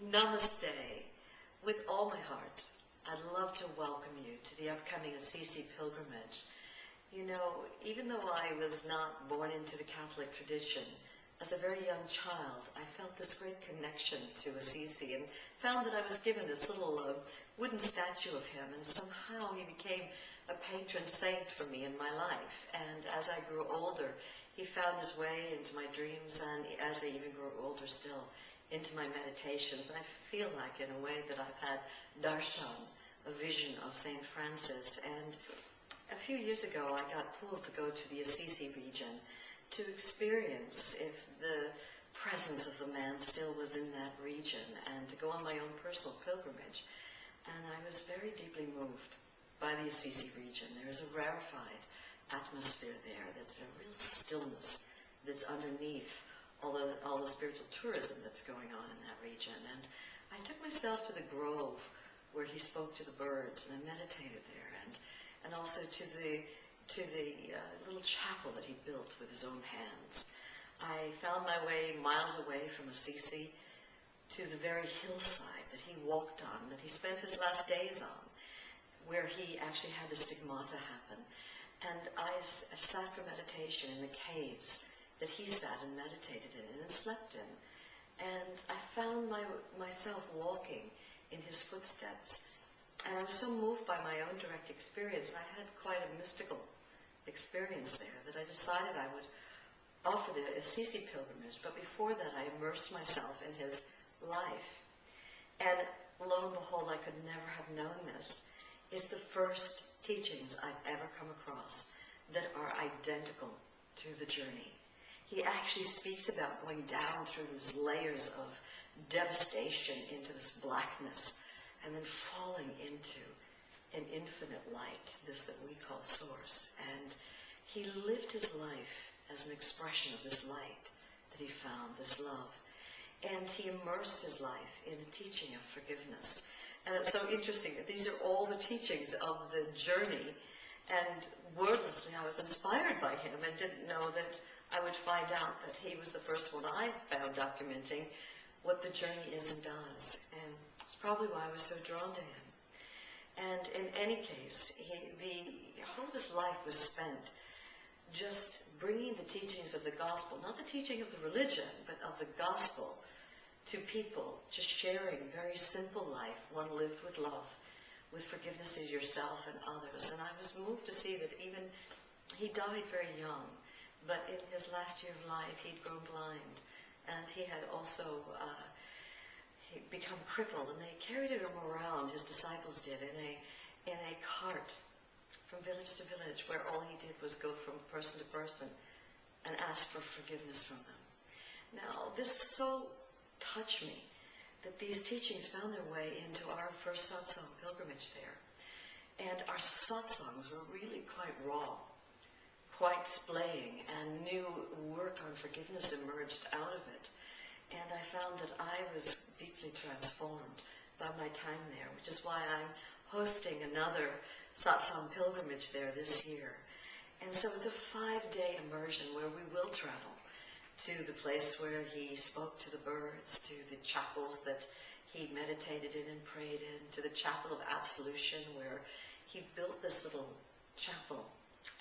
Namaste. With all my heart, I'd love to welcome you to the upcoming Assisi pilgrimage. You know, even though I was not born into the Catholic tradition, as a very young child, I felt this great connection to Assisi and found that I was given this little wooden statue of him, and somehow he became a patron saint for me in my life. And as I grew older, he found his way into my dreams, and as I even grew older still, into my meditations. And I feel like, in a way, that I've had darshan, a vision of St. Francis. And a few years ago, I got pulled to go to the Assisi region to experience if the presence of the man still was in that region, and to go on my own personal pilgrimage. And I was very deeply moved by the Assisi region. There is a rarefied atmosphere there. There's a real stillness that's underneath all the spiritual tourism that's going on in that region. And I took myself to the grove where he spoke to the birds, and I meditated there, and also to the little chapel that he built with his own hands. I found my way miles away from Assisi to the very hillside that he walked on, that he spent his last days on, where he actually had the stigmata happen. And I sat for meditation in the caves that he sat and meditated in and slept in. And I found myself walking in his footsteps. And I was so moved by my own direct experience, and I had quite a mystical experience there, that I decided I would offer the Assisi pilgrimage. But before that, I immersed myself in his life. And lo and behold, I could never have known this. It's the first teachings I've ever come across that are identical to the journey. He actually speaks about going down through these layers of devastation into this blackness, and then falling into an infinite light, this that we call Source. And he lived his life as an expression of this light that he found, this love. And he immersed his life in a teaching of forgiveness. And it's so interesting that these are all the teachings of the journey. And wordlessly, I was inspired by him and didn't know that I would find out that he was the first one I found documenting what the journey is and does. And it's probably why I was so drawn to him. And in any case, the whole of his life was spent just bringing the teachings of the gospel, not the teaching of the religion, but of the gospel, to people, just sharing very simple life, one lived with love, with forgiveness of yourself and others. And I was moved to see that even he died very young, but in his last year of life, he'd grown blind, and he had also he'd become crippled, and they carried him around, his disciples did, in a cart from village to village, where all he did was go from person to person and ask for forgiveness from them. Now, this so touched me that these teachings found their way into our first satsang pilgrimage there. And our satsangs were really quite raw, quite splaying, and new work on forgiveness emerged out of it. And I found that I was deeply transformed by my time there, which is why I'm hosting another satsang pilgrimage there this year. And so it's a 5-day immersion where we will travel to the place where he spoke to the birds, to the chapels that he meditated in and prayed in, to the chapel of absolution where he built this little chapel,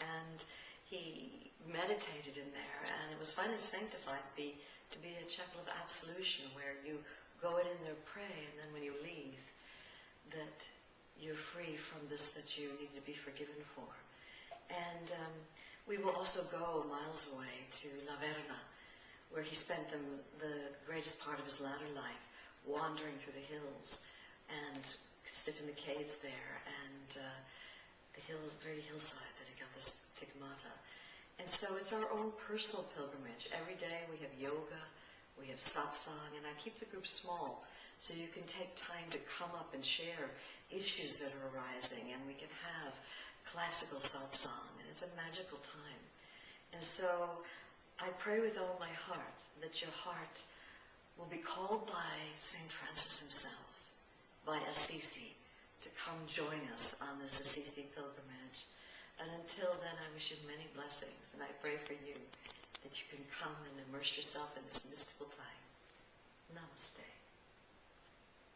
and he meditated in there, and it was finally sanctified to be a chapel of absolution where you go in there, pray, and then when you leave, that you're free from this that you need to be forgiven for. And we will also go miles away to La Verna, where he spent the greatest part of his latter life wandering through the hills, and sit in the caves there, and the hills, very hillside that he got this stigmata. And so it's our own personal pilgrimage. Every day we have yoga, we have satsang, and I keep the group small so you can take time to come up and share issues that are arising, and we can have classical satsang, and it's a magical time. And so I pray with all my heart that your heart will be called by St. Francis himself, by Assisi, to come join us on this Assisi pilgrimage. And until then, I wish you many blessings, and I pray for you that you can come and immerse yourself in this mystical time. Namaste.